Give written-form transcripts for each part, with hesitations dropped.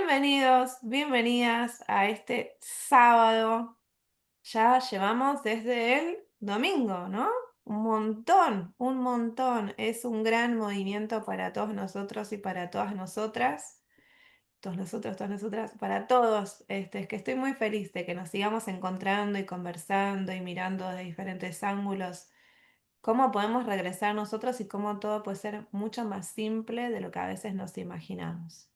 Bienvenidos, bienvenidas a este sábado. Ya llevamos desde el domingo, ¿no? Un montón, un montón. Es un gran movimiento para todos nosotros y para todas nosotras. Todos nosotros, todas nosotras, para todos. Es que estoy muy feliz de que nos sigamos encontrando y conversando y mirando de diferentes ángulos cómo podemos regresar nosotros y cómo todo puede ser mucho más simple de lo que a veces nos imaginamos.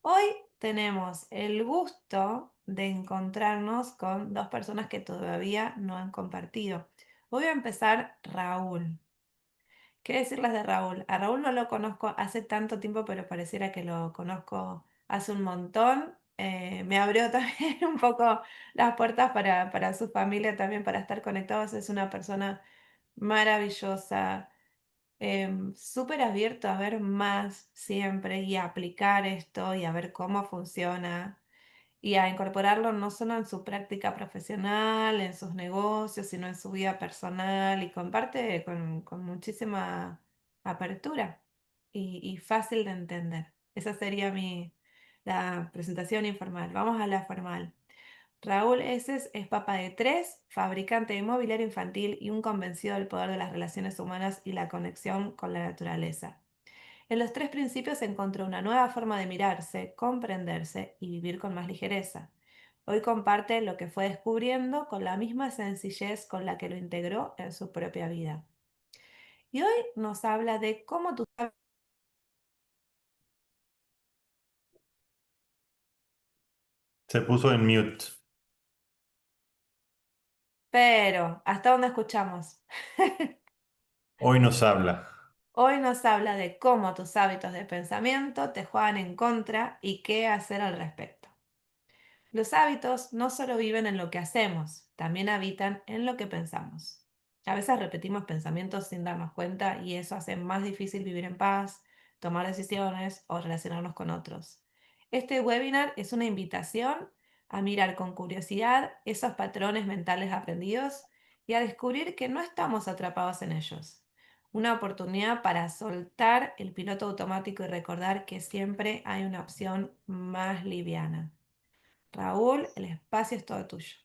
Hoy tenemos el gusto de encontrarnos con dos personas que todavía no han compartido. Hoy va a empezar Raúl. ¿Qué decirles de Raúl? A Raúl no lo conozco hace tanto tiempo, pero pareciera que lo conozco hace un montón. Me abrió también un poco las puertas para su familia, también para estar conectados. Es una persona maravillosa, súper abierto a ver más siempre y a aplicar esto y a ver cómo funciona y a incorporarlo no solo en su práctica profesional, en sus negocios, sino en su vida personal y comparte con muchísima apertura y fácil de entender. Esa sería la presentación informal. Vamos a la formal. Raúl Eses es papá de tres, fabricante de mobiliario infantil y un convencido del poder de las relaciones humanas y la conexión con la naturaleza. En los tres principios encontró una nueva forma de mirarse, comprenderse y vivir con más ligereza. Hoy comparte lo que fue descubriendo con la misma sencillez con la que lo integró en su propia vida. Y hoy nos habla de cómo tú sabes, Se puso en mute. pero ¿hasta dónde escuchamos? Hoy nos habla. Hoy nos habla de cómo tus hábitos de pensamiento te juegan en contra y qué hacer al respecto. Los hábitos no solo viven en lo que hacemos, también habitan en lo que pensamos. A veces repetimos pensamientos sin darnos cuenta y eso hace más difícil vivir en paz, tomar decisiones o relacionarnos con otros. Este webinar es una invitación a mirar con curiosidad esos patrones mentales aprendidos y a descubrir que no estamos atrapados en ellos. Una oportunidad para soltar el piloto automático y recordar que siempre hay una opción más liviana. Raúl, el espacio es todo tuyo.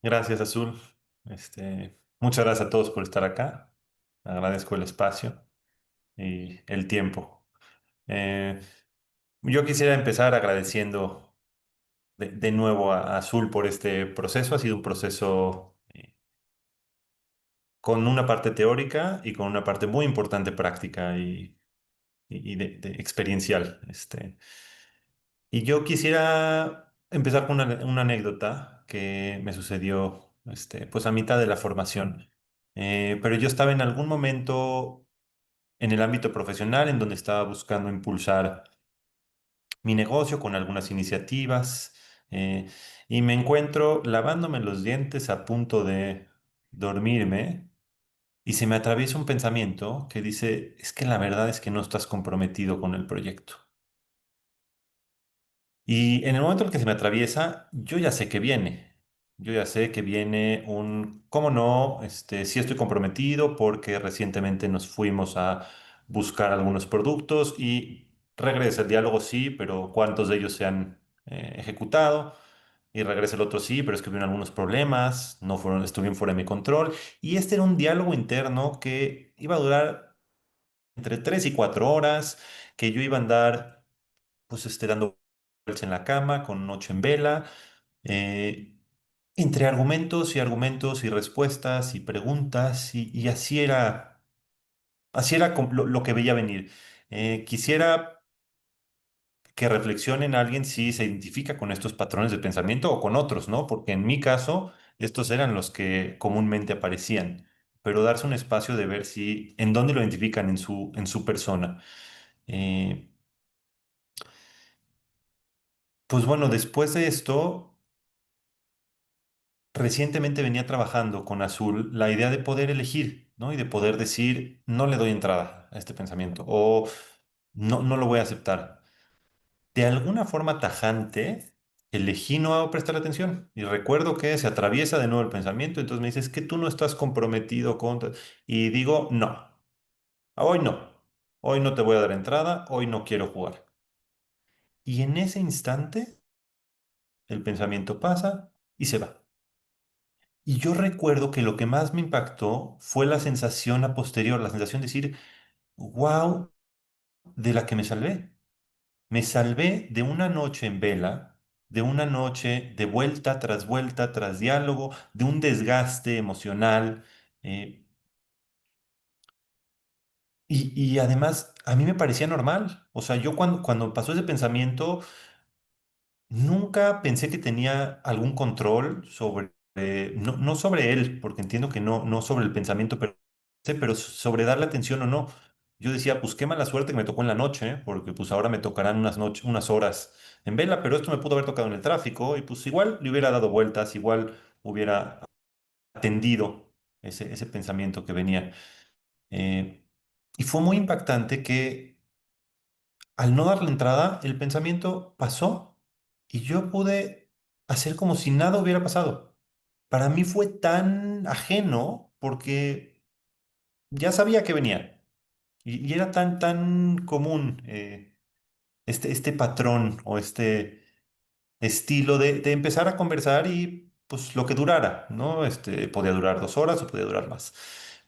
Gracias, Azul. Muchas gracias a todos por estar acá. Agradezco el espacio y el tiempo. Eh, yo quisiera empezar agradeciendo de nuevo a Azul por este proceso. Ha sido un proceso con una parte teórica y con una parte muy importante práctica y de experiencial. Y yo quisiera empezar con una anécdota que me sucedió pues a mitad de la formación. Pero yo estaba en algún momento en el ámbito profesional en donde estaba buscando impulsar mi negocio con algunas iniciativas eh, y me encuentro lavándome los dientes a punto de dormirme y se me atraviesa un pensamiento que dice, es que la verdad es que no estás comprometido con el proyecto. Y en el momento en el que se me atraviesa, yo ya sé que viene. Yo ya sé que viene ¿cómo no? Sí estoy comprometido porque recientemente nos fuimos a buscar algunos productos y regresa el diálogo sí, pero ¿cuántos de ellos se han ejecutado? Y regresa el otro sí, pero es que hubieron algunos problemas, no fueron, estuvieron fuera de mi control. Y este era un diálogo interno que iba a durar entre 3 y 4 horas, que yo iba a andar pues dando vueltas en la cama con noche en vela, eh, entre argumentos y argumentos y respuestas y preguntas y así era lo que veía venir. Quisiera que reflexionen a alguien si se identifica con estos patrones de pensamiento o con otros, ¿no? Porque en mi caso, estos eran los que comúnmente aparecían, pero darse un espacio de ver si, en dónde lo identifican en su persona. Eh, pues bueno, después de esto, recientemente venía trabajando con Azul la idea de poder elegir, ¿no? Y de poder decir, no le doy entrada a este pensamiento o no lo voy a aceptar. De alguna forma tajante, elegí no prestar atención. Y recuerdo que se atraviesa de nuevo el pensamiento, entonces me dices que tú no estás comprometido con... Y digo, no, hoy no. Hoy no te voy a dar entrada, hoy no quiero jugar. Y en ese instante el pensamiento pasa y se va. Y yo recuerdo que lo que más me impactó fue la sensación a posterior, la sensación de decir, wow, de la que me salvé. Me salvé de una noche en vela, de una noche de vuelta tras diálogo, de un desgaste emocional. eh, y además, a mí me parecía normal. O sea, yo cuando pasó ese pensamiento, nunca pensé que tenía algún control sobre, no sobre él, porque entiendo que no sobre el pensamiento, pero sobre darle atención o no. Yo decía, pues qué mala suerte que me tocó en la noche, ¿eh? Porque pues ahora me tocarán unas horas en vela, pero esto me pudo haber tocado en el tráfico y pues igual le hubiera dado vueltas, igual hubiera atendido ese pensamiento que venía. Eh, y fue muy impactante que al no darle entrada, el pensamiento pasó y yo pude hacer como si nada hubiera pasado. Para mí fue tan ajeno porque ya sabía que venía y era tan común este patrón o este estilo de empezar a conversar y pues lo que durara, ¿no? Podía durar 2 horas o podía durar más.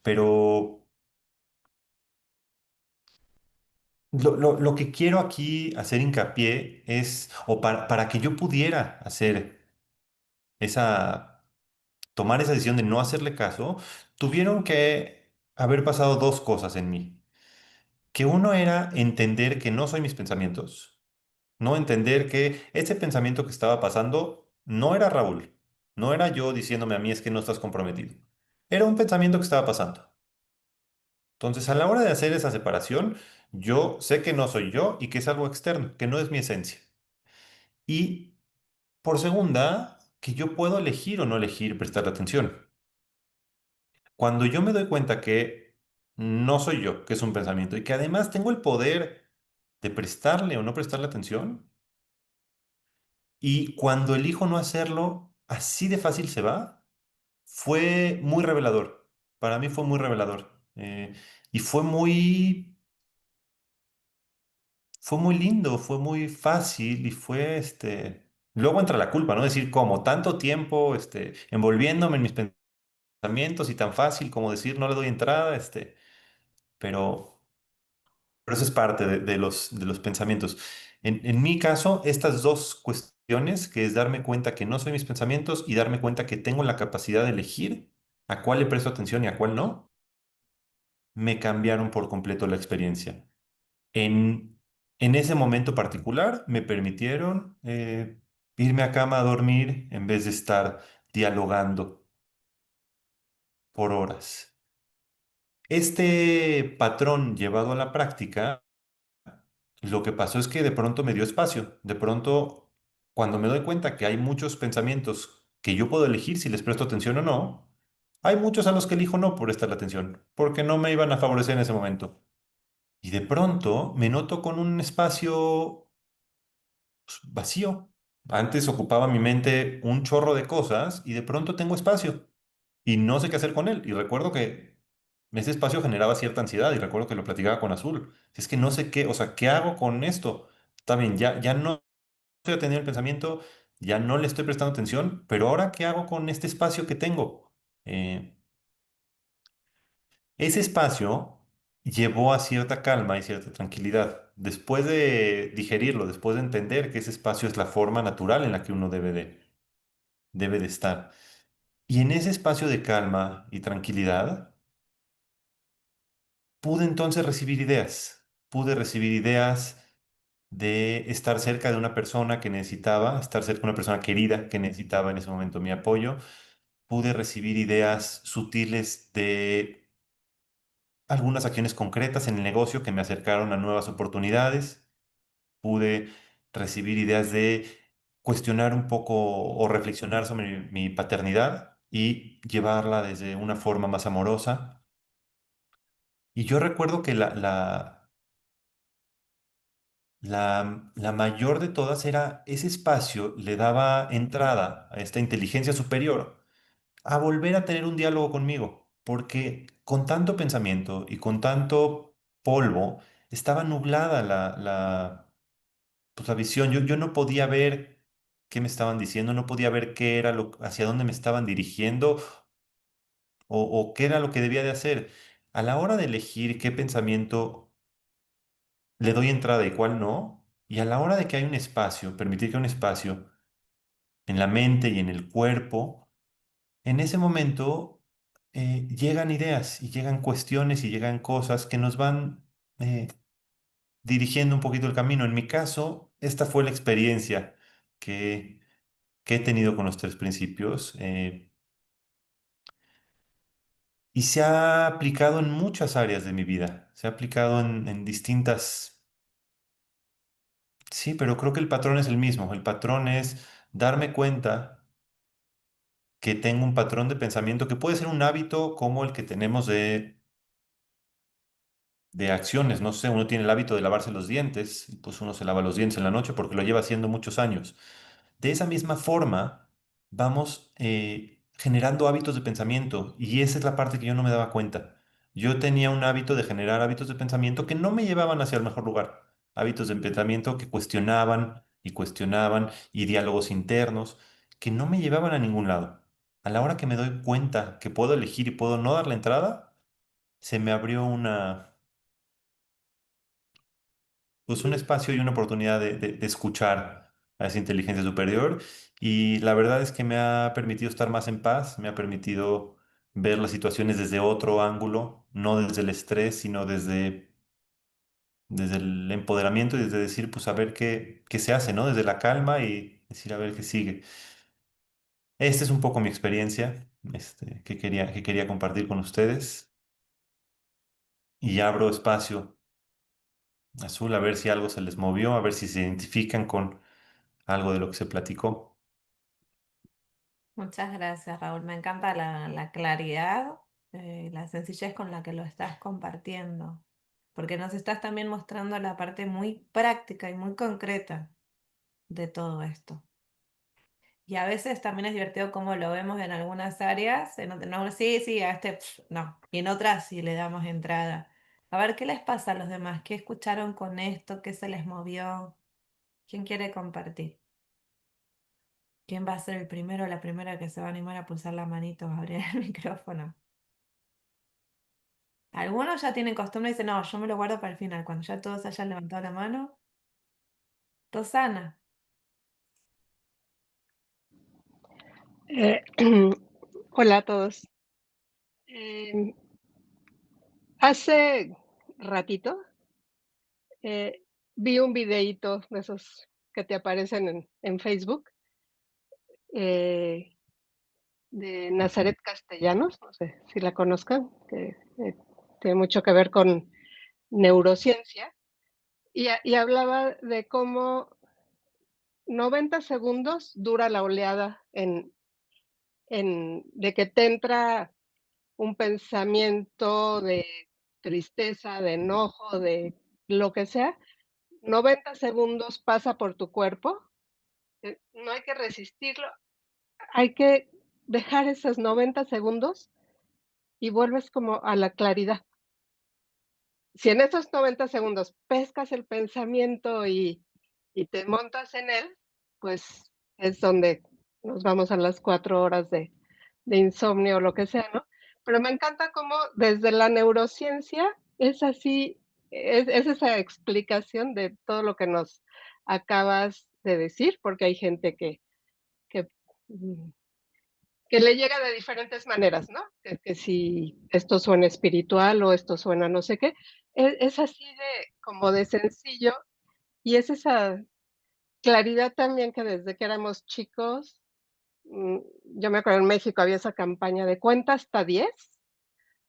Pero lo que quiero aquí hacer hincapié es, o para que yo pudiera hacer esa, tomar esa decisión de no hacerle caso, tuvieron que haber pasado dos cosas en mí. Que uno era entender que no soy mis pensamientos, no entender que ese pensamiento que estaba pasando no era Raúl, no era yo diciéndome a mí es que no estás comprometido. Era un pensamiento que estaba pasando. Entonces, a la hora de hacer esa separación, yo sé que no soy yo y que es algo externo, que no es mi esencia. Y por segunda, que yo puedo elegir o no elegir prestar atención. Cuando yo me doy cuenta que no soy yo, que es un pensamiento, y que además tengo el poder de prestarle o no prestarle atención, y cuando elijo no hacerlo, así de fácil se va, fue muy revelador. Para mí fue muy revelador. Y fue muy lindo, fue muy fácil y fue Luego entra la culpa, ¿no? Decir, como tanto tiempo envolviéndome en mis pensamientos y tan fácil como decir no le doy entrada, pero. Pero eso es parte de los pensamientos. En mi caso, estas dos cuestiones, que es darme cuenta que no soy mis pensamientos y darme cuenta que tengo la capacidad de elegir a cuál le presto atención y a cuál no, me cambiaron por completo la experiencia. En, en ese momento particular, me permitieron irme a cama a dormir en vez de estar dialogando por horas. Este patrón llevado a la práctica. Lo que pasó es que de pronto me dio espacio. De pronto, cuando me doy cuenta que hay muchos pensamientos que yo puedo elegir si les presto atención o no, hay muchos a los que elijo no por prestarle atención, porque no me iban a favorecer en ese momento. Y de pronto me noto con un espacio pues, vacío. Antes ocupaba mi mente un chorro de cosas y de pronto tengo espacio y no sé qué hacer con él. Y recuerdo que ese espacio generaba cierta ansiedad y recuerdo que lo platicaba con Azul. Es que no sé qué, o sea, ¿qué hago con esto? Está bien, ya no estoy atendiendo el pensamiento, ya no le estoy prestando atención, pero ahora, ¿qué hago con este espacio que tengo? Eh, Ese espacio llevó a cierta calma y cierta tranquilidad. Después de digerirlo, después de entender que ese espacio es la forma natural en la que uno debe de estar. Y en ese espacio de calma y tranquilidad, pude entonces recibir ideas. Pude recibir ideas de estar cerca de una persona que necesitaba, estar cerca de una persona querida que necesitaba en ese momento mi apoyo. Pude recibir ideas sutiles de algunas acciones concretas en el negocio que me acercaron a nuevas oportunidades. Pude recibir ideas de cuestionar un poco o reflexionar sobre mi paternidad y llevarla desde una forma más amorosa. Y yo recuerdo que la mayor de todas era ese espacio le daba entrada a esta inteligencia superior a volver a tener un diálogo conmigo, porque con tanto pensamiento y con tanto polvo estaba nublada pues, la visión. Yo no podía ver qué me estaban diciendo, no podía ver qué era hacia dónde me estaban dirigiendo o qué era lo que debía de hacer. A la hora de elegir qué pensamiento le doy entrada y cuál no, y a la hora de que hay un espacio, permitir que hay un espacio en la mente y en el cuerpo, en ese momento llegan ideas y llegan cuestiones y llegan cosas que nos van eh, dirigiendo un poquito el camino. En mi caso, esta fue la experiencia que, que he tenido con los tres principios y se ha aplicado en muchas áreas de mi vida. Se ha aplicado en distintas. Sí, pero creo que el patrón es el mismo. El patrón es darme cuenta que tengo un patrón de pensamiento que puede ser un hábito como el que tenemos de acciones. No sé, uno tiene el hábito de lavarse los dientes, y pues uno se lava los dientes en la noche porque lo lleva haciendo muchos años. De esa misma forma, vamos generando hábitos de pensamiento y esa es la parte que yo no me daba cuenta. Yo tenía un hábito de generar hábitos de pensamiento que no me llevaban hacia el mejor lugar. Hábitos de pensamiento que cuestionaban y diálogos internos que no me llevaban a ningún lado. A la hora que me doy cuenta que puedo elegir y puedo no dar la entrada, se me abrió pues un espacio y una oportunidad de escuchar a esa inteligencia superior y la verdad es que me ha permitido estar más en paz, me ha permitido ver las situaciones desde otro ángulo, no desde el estrés, sino desde el empoderamiento y desde decir, pues a ver qué se hace, ¿no? Desde la calma y decir a ver qué sigue. Esta es un poco mi experiencia, que quería compartir con ustedes y abro espacio azul a ver si algo se les movió, a ver si se identifican con algo de lo que se platicó. Muchas gracias, Raúl. Me encanta la claridad, la sencillez con la que lo estás compartiendo, porque nos estás también mostrando la parte muy práctica y muy concreta de todo esto. Y a veces también es divertido cómo lo vemos en algunas áreas, en algunas, sí, sí, a este no, y en otras sí le damos entrada. A ver qué les pasa a los demás, qué escucharon con esto, qué se les movió, quién quiere compartir, quién va a ser el primero o la primera que se va a animar a pulsar la manito a abrir el micrófono. Algunos ya tienen costumbre y dicen, no, yo me lo guardo para el final, cuando ya todos hayan levantado la mano. Rosana, Eh, hola a todos. Eh, hace ratito eh, vi un videíto de esos que te aparecen en Facebook eh, de Nazaret Castellanos, no sé si la conozcan, que tiene mucho que ver con neurociencia, y hablaba de cómo 90 segundos dura la oleada de que te entra un pensamiento de tristeza, de enojo, de lo que sea, 90 segundos pasa por tu cuerpo, no hay que resistirlo, hay que dejar esos 90 segundos y vuelves como a la claridad. Si en esos 90 segundos pescas el pensamiento y te montas en él, pues es donde nos vamos a las 4 horas de insomnio o lo que sea, ¿no? Pero me encanta cómo desde la neurociencia es así, es esa explicación de todo lo que nos acabas de decir, porque hay gente que, mm, que le llega de diferentes maneras, ¿no? Que si esto suena espiritual o esto suena no sé qué, es así de como de sencillo y es esa claridad también que desde que éramos chicos, mm, yo me acuerdo en México había esa campaña de cuenta hasta 10,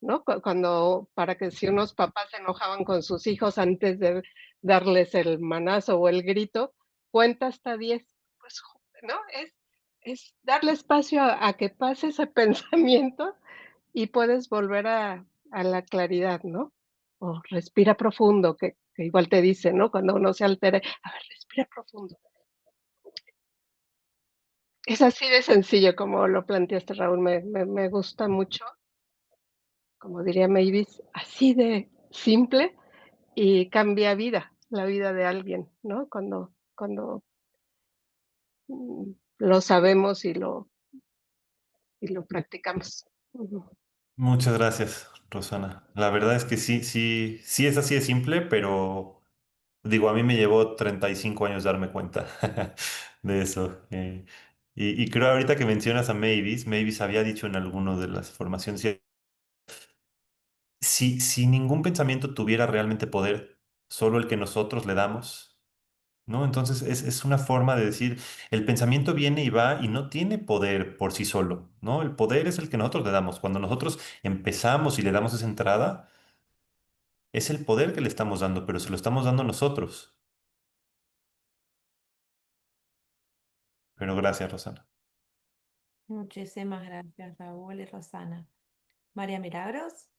¿no? Cuando para que si unos papás se enojaban con sus hijos antes de darles el manazo o el grito, cuenta hasta 10, pues, ¿no? Es darle espacio a que pase ese pensamiento y puedes volver a la claridad, ¿no? O respira profundo, que igual te dice, ¿no? Cuando uno se altere, a ver, respira profundo. Es así de sencillo como lo planteaste, Raúl, me gusta mucho, como diría Mavis, así de simple y cambia vida, la vida de alguien, ¿no? Cuando cuando lo sabemos y lo practicamos. Ujú. Muchas gracias, Rosana. La verdad es que sí, sí, sí es así de simple, pero digo, a mí me llevó 35 años darme cuenta de eso. Y creo ahorita que mencionas a Mavis, Mavis había dicho en alguno de las formaciones, si ningún pensamiento tuviera realmente poder, solo el que nosotros le damos, ¿no? Entonces es una forma de decir, el pensamiento viene y va y no tiene poder por sí solo, ¿no? El poder es el que nosotros le damos. Cuando nosotros empezamos y le damos esa entrada, es el poder que le estamos dando, pero se lo estamos dando nosotros. Pero gracias, Rosana. Muchísimas gracias, Raúl y Rosana. María Milagros.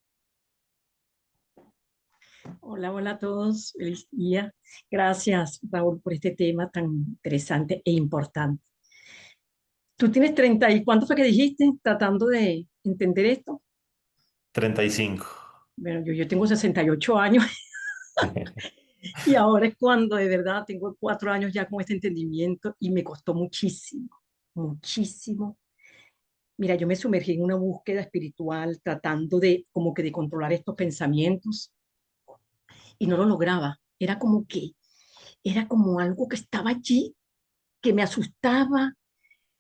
Hola, hola a todos, feliz día. Gracias, Raúl, por este tema tan interesante e importante. Tú tienes 30 y ¿cuánto fue que dijiste tratando de entender esto? 35. Bueno, yo tengo 68 años y ahora es cuando de verdad tengo 4 años ya con este entendimiento y me costó muchísimo, muchísimo. Mira, yo me sumergí en una búsqueda espiritual tratando de como que de controlar estos pensamientos y no lo lograba. Era como algo que estaba allí, que me asustaba,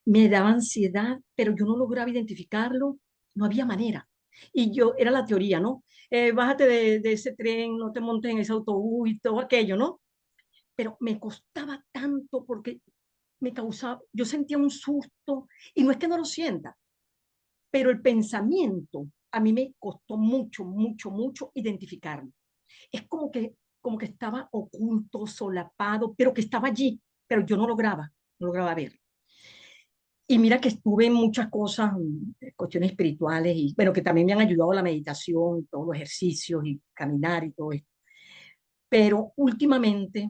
me daba ansiedad, pero yo no lograba identificarlo, no había manera. Y yo, era la teoría, ¿no? Bájate de ese tren, no te montes en ese autobús y todo aquello, ¿no? Pero me costaba tanto porque me causaba, yo sentía un susto, y no es que no lo sienta, pero el pensamiento a mí me costó mucho, mucho, mucho identificarlo. Es como que estaba oculto, solapado, pero que estaba allí, pero yo no lograba ver. Y mira que estuve en muchas cosas, cuestiones espirituales, y bueno, que también me han ayudado la meditación, todos los ejercicios y caminar y todo esto. Pero últimamente,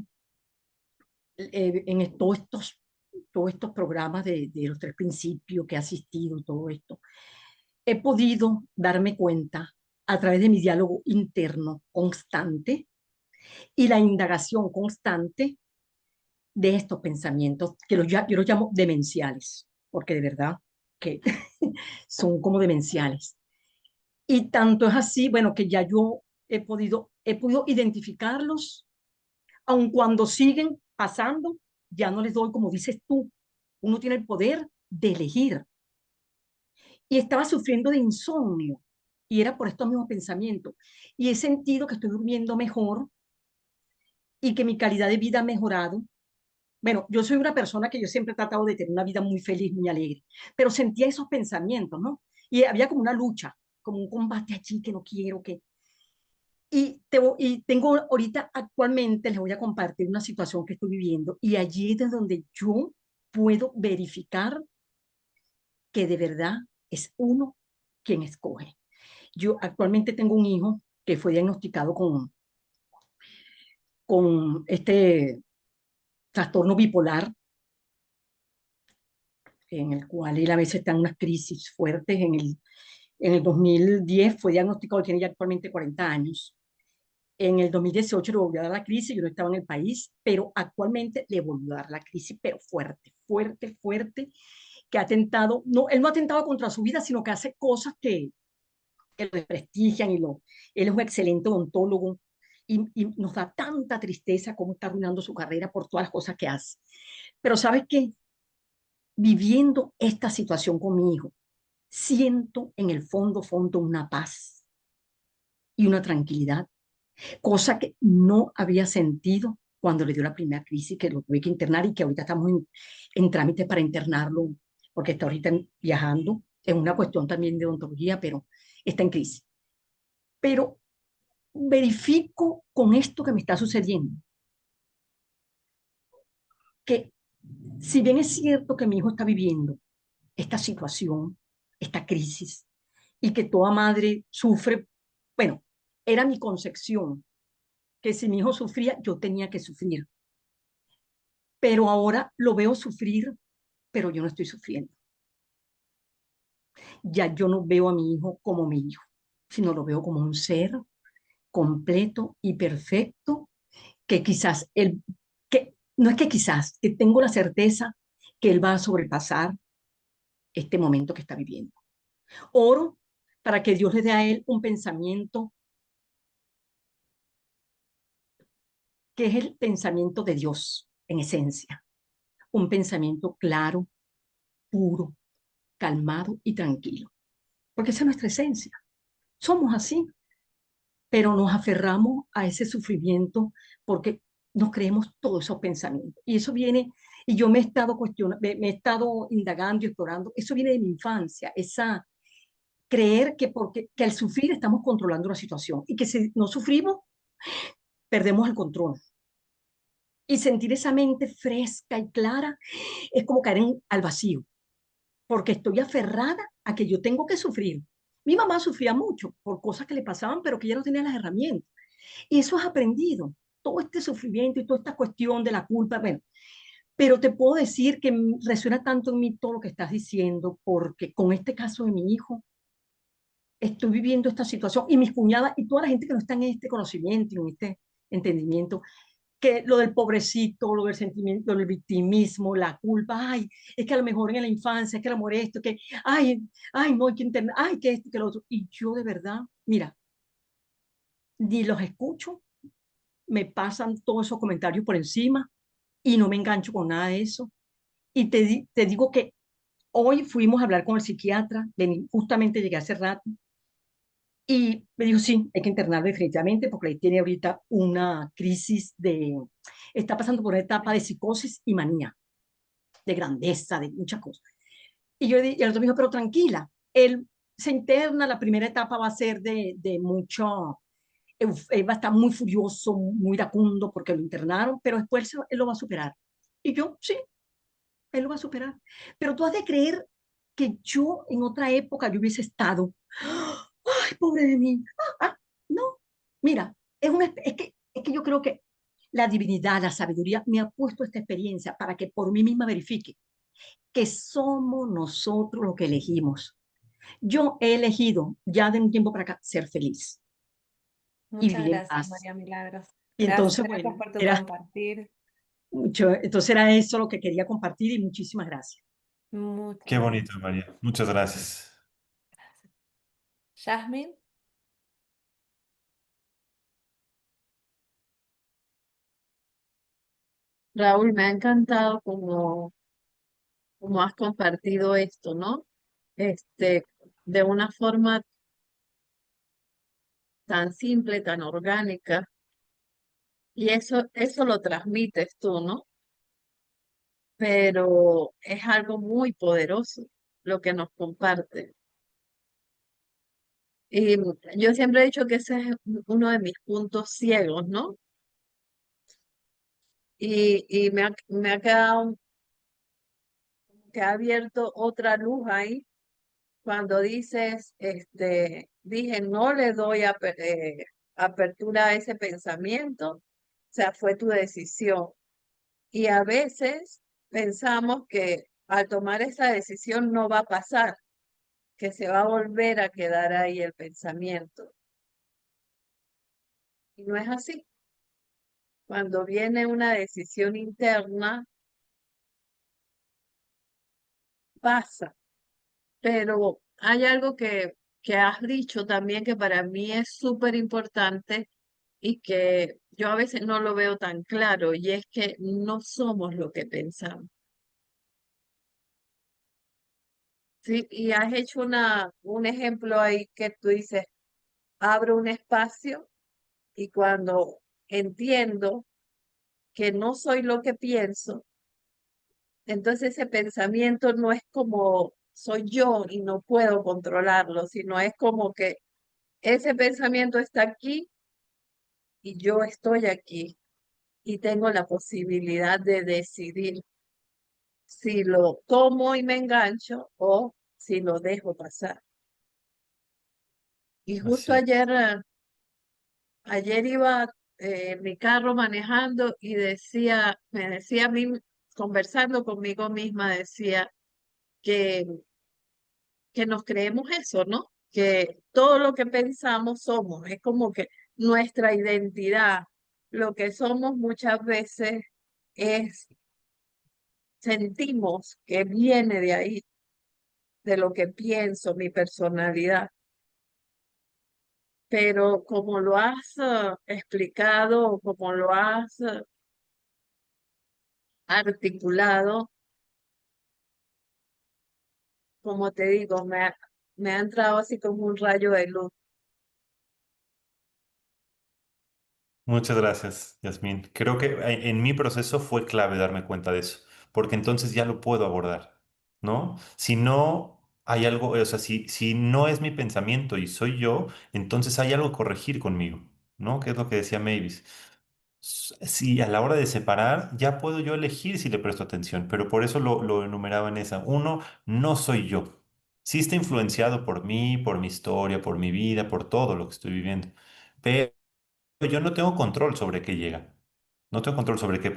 en todos estos programas de los tres principios que he asistido, todo esto, he podido darme cuenta a través de mi diálogo interno constante y la indagación constante de estos pensamientos, yo los llamo demenciales, porque de verdad que son como demenciales. Y tanto es así, bueno, que ya yo he podido identificarlos, aun cuando siguen pasando, ya no les doy, como dices tú, uno tiene el poder de elegir. Y estaba sufriendo de insomnio, y era por estos mismos pensamientos. Y he sentido que estoy durmiendo mejor y que mi calidad de vida ha mejorado. Bueno, yo soy una persona que yo siempre he tratado de tener una vida muy feliz, muy alegre, pero sentía esos pensamientos, ¿no? Y había como una lucha, como un combate allí que no quiero, que... y tengo ahorita, actualmente, les voy a compartir una situación que estoy viviendo, y allí es donde yo puedo verificar que de verdad es uno quien escoge. Yo actualmente tengo un hijo que fue diagnosticado con este trastorno bipolar, en el cual él a veces está en unas crisis fuertes. En el 2010 fue diagnosticado, tiene ya actualmente 40 años. En el 2018 le volvió a dar la crisis, yo no estaba en el país, pero actualmente le volvió a dar la crisis, pero fuerte, fuerte, fuerte, que ha atentado, no, él no ha atentado contra su vida, sino que hace cosas que lo desprestigian él es un excelente odontólogo y nos da tanta tristeza cómo está arruinando su carrera por todas las cosas que hace. Pero ¿sabes qué? Viviendo esta situación con mi hijo, siento en el fondo, fondo una paz y una tranquilidad, cosa que no había sentido cuando le dio la primera crisis, que lo tuve que internar y que ahorita estamos en trámite para internarlo, porque está ahorita viajando. Es una cuestión también de odontología, pero está en crisis. Pero verifico con esto que me está sucediendo, que si bien es cierto que mi hijo está viviendo esta situación, esta crisis, y que toda madre sufre, bueno, era mi concepción, que si mi hijo sufría, yo tenía que sufrir, pero ahora lo veo sufrir, pero yo no estoy sufriendo. Ya yo no veo a mi hijo como mi hijo, sino lo veo como un ser completo y perfecto, que quizás él, que no es que quizás, que tengo la certeza que él va a sobrepasar este momento que está viviendo. Oro para que Dios le dé a él un pensamiento que es el pensamiento de Dios en esencia, un pensamiento claro, puro, calmado y tranquilo, porque esa es nuestra esencia. Somos así, pero nos aferramos a ese sufrimiento porque nos creemos todos esos pensamientos. Y eso viene, y yo me he estado cuestionando, me he estado indagando y explorando, eso viene de mi infancia, esa creer que porque que al sufrir estamos controlando la situación y que si no sufrimos, perdemos el control. Y sentir esa mente fresca y clara es como caer al vacío, porque estoy aferrada a que yo tengo que sufrir. Mi mamá sufría mucho por cosas que le pasaban, pero que ella no tenía las herramientas. Y eso has aprendido, todo este sufrimiento y toda esta cuestión de la culpa, bueno, pero te puedo decir que resuena tanto en mí todo lo que estás diciendo, porque con este caso de mi hijo, estoy viviendo esta situación y mis cuñadas y toda la gente que no está en este conocimiento, en este entendimiento, que lo del pobrecito, lo del sentimiento, lo del victimismo, la culpa, ay, es que a lo mejor en la infancia, es que el amor esto, que, ay, no hay que entender, ay, que esto, que lo otro. Y yo de verdad, mira, ni los escucho, me pasan todos esos comentarios por encima y no me engancho con nada de eso. Y te digo que hoy fuimos a hablar con el psiquiatra, justamente llegué hace rato, y me dijo, sí, hay que internarlo definitivamente porque él tiene ahorita una crisis está pasando por una etapa de psicosis y manía, de grandeza, de muchas cosas. Y el otro me dijo, pero tranquila, él se interna, la primera etapa va a ser de mucho, él va a estar muy furioso, muy iracundo porque lo internaron, pero después él lo va a superar. Y yo, sí, él lo va a superar. Pero tú has de creer que yo en otra época yo hubiese estado, ay, pobre de mí. No, mira, es que yo creo que la divinidad, la sabiduría me ha puesto esta experiencia para que por mí misma verifique que somos nosotros los que elegimos. Yo he elegido ya de un tiempo para acá ser feliz y Muchas vivir en gracias, paz. María Milagros. Y entonces, Gracias bueno, por tu compartir. entonces era eso lo que quería compartir y muchísimas gracias. Qué Muchas bonito, gracias. María. Muchas gracias. Yasmin, Raúl, me ha encantado como has compartido esto, ¿no? Este, de una forma tan simple, tan orgánica, y eso lo transmites tú, ¿no? Pero es algo muy poderoso lo que nos comparte. Y yo siempre he dicho que ese es uno de mis puntos ciegos, ¿no? Y me ha quedado, que ha abierto otra luz ahí cuando dices, dije, no le doy apertura a ese pensamiento, o sea, fue tu decisión. Y a veces pensamos que al tomar esa decisión no va a pasar, que se va a volver a quedar ahí el pensamiento. Y no es así. Cuando viene una decisión interna, pasa. Pero hay algo que has dicho también que para mí es súper importante y que yo a veces no lo veo tan claro, y es que no somos lo que pensamos. ¿Sí? Y has hecho un ejemplo ahí que tú dices, abro un espacio y cuando entiendo que no soy lo que pienso, entonces ese pensamiento no es como soy yo y no puedo controlarlo, sino es como que ese pensamiento está aquí y yo estoy aquí y tengo la posibilidad de decidir si lo tomo y me engancho o si lo dejo pasar. Y justo Así es. ayer iba en mi carro manejando y me decía a mí, conversando conmigo misma, decía que, que nos creemos eso, ¿no? Que todo lo que pensamos somos, es como que nuestra identidad, lo que somos muchas veces es, sentimos que viene de ahí, de lo que pienso, mi personalidad. Pero como lo has explicado, como lo has articulado, como te digo, me ha entrado así como un rayo de luz. Muchas gracias, Yasmín. Creo que en mi proceso fue clave darme cuenta de eso, porque entonces ya lo puedo abordar, ¿no? Si no hay algo, o sea, si no es mi pensamiento y soy yo, entonces hay algo que corregir conmigo, ¿no? Que es lo que decía Mavis. Si a la hora de separar, ya puedo yo elegir si le presto atención, pero por eso lo enumeraba en esa. Uno, no soy yo. Sí está influenciado por mí, por mi historia, por mi vida, por todo lo que estoy viviendo. Yo no tengo control sobre qué llega. No tengo control sobre qué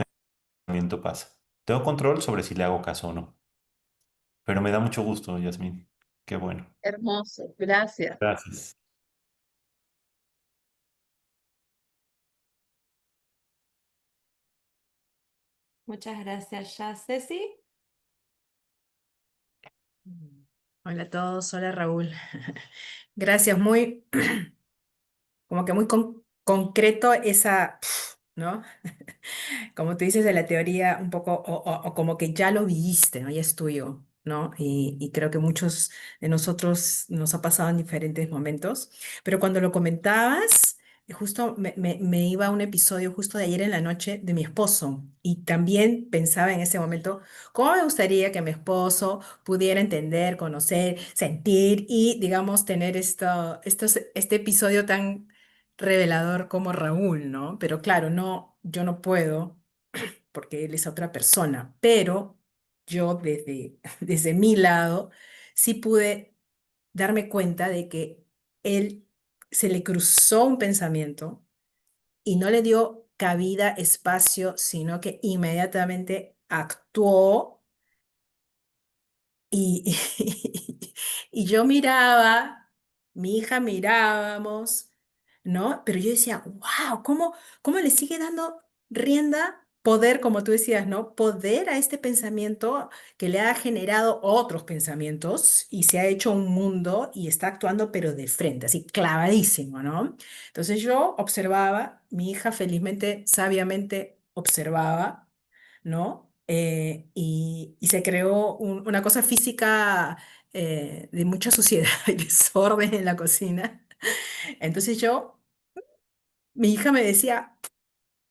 pensamiento pasa. Tengo control sobre si le hago caso o no. Pero me da mucho gusto, Yasmín. Qué bueno. Hermoso, gracias. Gracias. Muchas gracias, ya. Ceci. Hola a todos, hola Raúl. Gracias, muy, como que muy concreto esa, ¿no? Como tú dices de la teoría, un poco, o como que ya lo viviste, ¿no? Ya es tuyo, ¿no? Y creo que muchos de nosotros nos ha pasado en diferentes momentos, pero cuando lo comentabas, justo me iba a un episodio justo de ayer en la noche de mi esposo y también pensaba en ese momento, ¿cómo me gustaría que mi esposo pudiera entender, conocer, sentir y, digamos, tener este episodio tan revelador como Raúl, ¿no? Pero claro, no, yo no puedo porque él es otra persona, pero yo desde mi lado sí pude darme cuenta de que él se le cruzó un pensamiento y no le dio cabida, espacio, sino que inmediatamente actuó y, y yo miraba, mi hija mirábamos, ¿no? Pero yo decía, wow, ¿cómo le sigue dando rienda, poder, como tú decías, ¿no? Poder a este pensamiento que le ha generado otros pensamientos y se ha hecho un mundo y está actuando, pero de frente, así clavadísimo, ¿no? Entonces yo observaba, mi hija felizmente, sabiamente observaba, ¿no? Y se creó una cosa física de mucha suciedad y desorden en la cocina. Entonces mi hija me decía,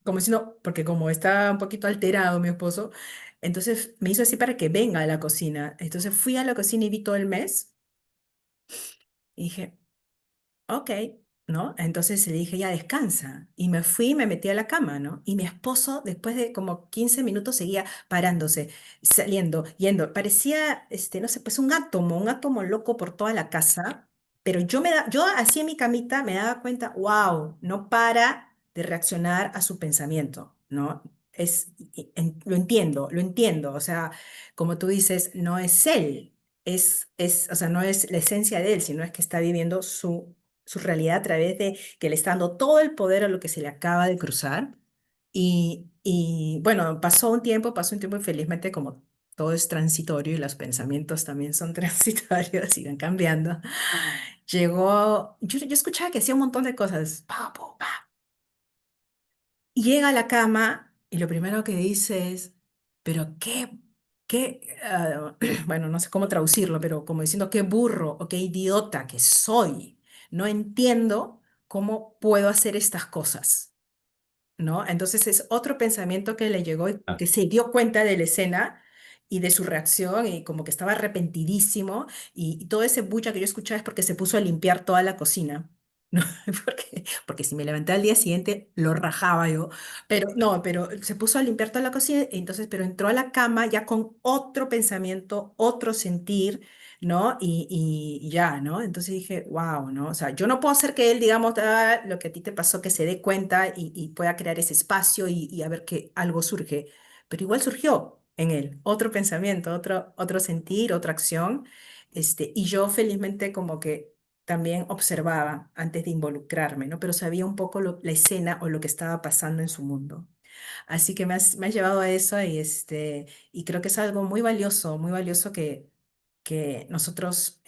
como diciendo, porque como está un poquito alterado mi esposo, entonces me hizo así para que venga a la cocina. Entonces fui a la cocina y vi todo el mes y dije, ok, ¿no? Entonces le dije, ya descansa. Y me fui, me metí a la cama, ¿no? Y mi esposo, después de como 15 minutos, seguía parándose, saliendo, yendo. Parecía, no sé, pues un átomo loco por toda la casa. Pero yo así en mi camita me daba cuenta, wow, no para de reaccionar a su pensamiento, ¿no? Lo entiendo. O sea, como tú dices, no es él. O sea, no es la esencia de él, sino es que está viviendo su realidad a través de que le está dando todo el poder a lo que se le acaba de cruzar. Y bueno, pasó un tiempo y felizmente como todo es transitorio y los pensamientos también son transitorios y van cambiando, yo escuchaba que hacía un montón de cosas, pa, pa, pa, y llega a la cama y lo primero que dice es, pero bueno, no sé cómo traducirlo, pero como diciendo, qué burro o qué idiota que soy. No entiendo cómo puedo hacer estas cosas, ¿no? Entonces es otro pensamiento que le llegó y Ah, que se dio cuenta de la escena y de su reacción y como que estaba arrepentidísimo y todo ese bulla que yo escuchaba es porque se puso a limpiar toda la cocina. ¿No? Porque si me levanté al día siguiente lo rajaba yo, pero no, pero se puso a limpiar toda la cocina, entonces, pero entró a la cama ya con otro pensamiento, otro sentir, ¿no? Y ya, ¿no? Entonces dije, wow, ¿no? O sea, yo no puedo hacer que él, digamos, lo que a ti te pasó, que se dé cuenta y pueda crear ese espacio y a ver que algo surge, pero igual surgió en él otro pensamiento, otro sentir, otra acción, y yo felizmente como que también observaba antes de involucrarme, ¿no? Pero sabía un poco la escena o lo que estaba pasando en su mundo. Así que me has llevado a eso y creo que es algo muy valioso que nosotros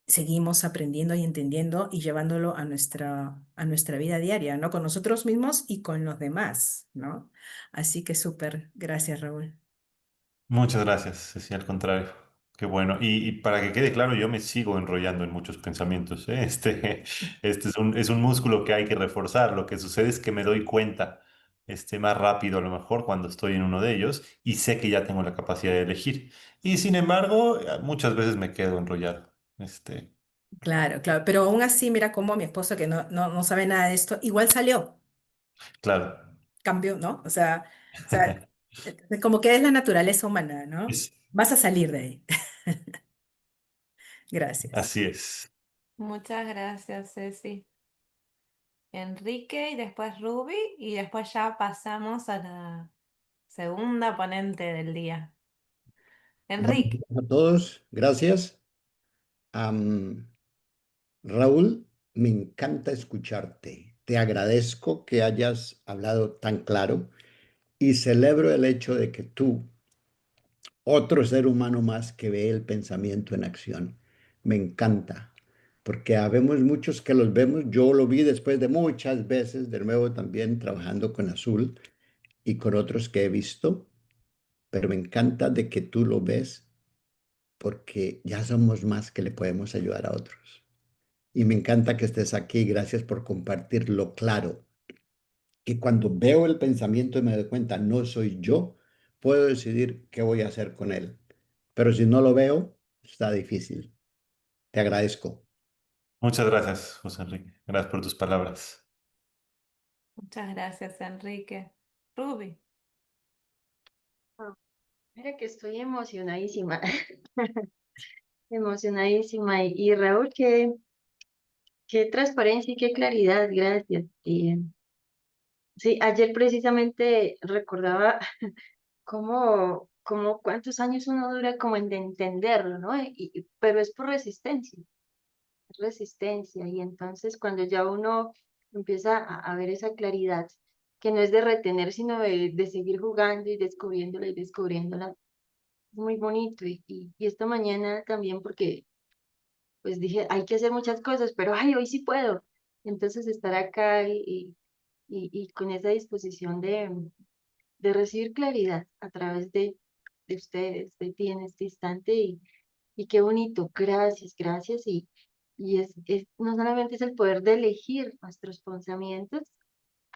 seguimos aprendiendo y entendiendo y llevándolo a nuestra vida diaria, ¿no? Con nosotros mismos y con los demás, ¿no? Así que súper, gracias, Raúl. Muchas gracias, Ceci, al contrario. Qué bueno. Y para que quede claro, yo me sigo enrollando en muchos pensamientos, ¿eh? Este es un músculo que hay que reforzar. Lo que sucede es que me doy cuenta, más rápido a lo mejor cuando estoy en uno de ellos y sé que ya tengo la capacidad de elegir. Y sin embargo, muchas veces me quedo enrollado. Claro, claro, pero aún así, mira cómo mi esposo, que no sabe nada de esto, igual salió, Claro. cambió, ¿no? O sea, como que es la naturaleza humana, ¿no? Es- Vas a salir de ahí. Gracias. Así es. Muchas gracias, Ceci. Enrique y después Ruby y después ya pasamos a la segunda ponente del día. Buenos Enrique, días a todos, gracias. Am, Raúl, me encanta escucharte. Te agradezco que hayas hablado tan claro y celebro el hecho de que tú, otro ser humano más que ve el pensamiento en acción, me encanta, porque habemos muchos que los vemos. Yo lo vi después de muchas veces, de nuevo también trabajando con Azul y con otros que he visto, pero me encanta de que tú lo ves porque ya somos más que le podemos ayudar a otros. Y me encanta que estés aquí. Gracias por compartirlo claro. Que cuando veo el pensamiento y me doy cuenta, no soy yo, puedo decidir qué voy a hacer con él. Pero si no lo veo, está difícil. Te agradezco. Muchas gracias, José Enrique. Gracias por tus palabras. muchas gracias, Enrique. Ruby, Ah, Mira que estoy emocionadísima, emocionadísima. Y Raúl, qué transparencia y qué claridad, gracias. Y sí, ayer precisamente recordaba cuántos años uno dura como en de entenderlo, ¿no? Pero es por resistencia, es resistencia. Y entonces cuando ya uno empieza a ver esa claridad, que no es de retener, sino de seguir jugando y descubriéndola, es muy bonito. Y esta mañana también porque pues dije, hay que hacer muchas cosas, pero ay, hoy sí puedo. Entonces estar acá y con esa disposición de recibir claridad a través de ustedes, de ti en este instante y qué bonito, gracias, gracias. No solamente es el poder de elegir nuestros pensamientos,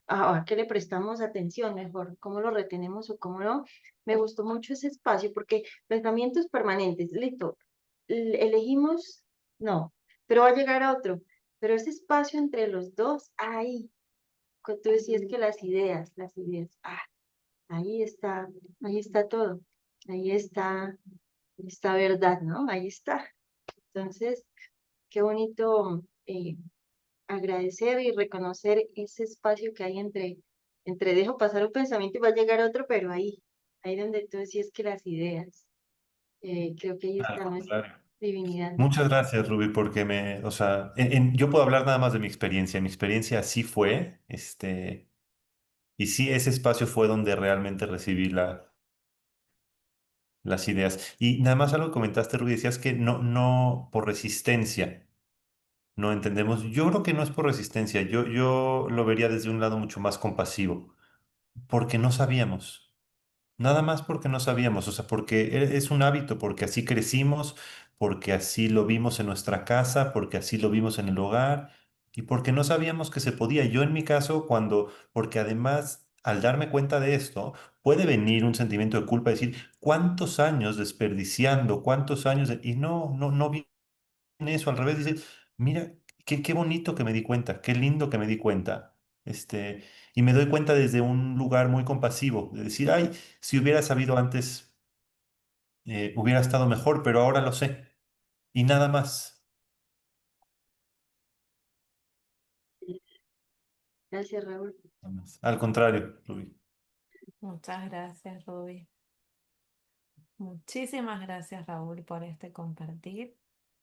a qué le prestamos atención mejor, cómo lo retenemos o cómo no. Me gustó mucho ese espacio porque pensamientos permanentes, listo, elegimos, no, pero va a llegar a otro. Pero ese espacio entre los dos, ahí, cuando tú decías que las ideas, ahí está todo, ahí está esta verdad, ¿no? Ahí está. Entonces, qué bonito agradecer y reconocer ese espacio que hay entre dejo pasar un pensamiento y va a llegar otro, pero ahí donde tú decías que las ideas, creo que ahí Al está nuestra contrario. divinidad. Muchas gracias, Ruby, porque o sea, yo puedo hablar nada más de mi experiencia. Mi experiencia así fue, y sí, ese espacio fue donde realmente recibí las ideas. Y nada más algo que comentaste, Ruby, decías que no, por resistencia, no entendemos. Yo creo que no es por resistencia, yo lo vería desde un lado mucho más compasivo, porque no sabíamos. Nada más porque no sabíamos, o sea, porque es un hábito, porque así crecimos, porque así lo vimos en nuestra casa, porque así lo vimos en el hogar y porque no sabíamos que se podía. Yo en mi caso, porque además al darme cuenta de esto, puede venir un sentimiento de culpa, decir, ¿cuántos años desperdiciando? ¿Cuántos años? Y no vi eso, al revés, dice, mira, qué bonito que me di cuenta, qué lindo que me di cuenta. Y me doy cuenta desde un lugar muy compasivo, de decir, ay, si hubiera sabido antes, hubiera estado mejor, pero ahora lo sé. Y nada más. Gracias, Raúl. Nada más. Al contrario, Rubí. muchas gracias, Ruby. Muchísimas gracias, Raúl, por este compartir.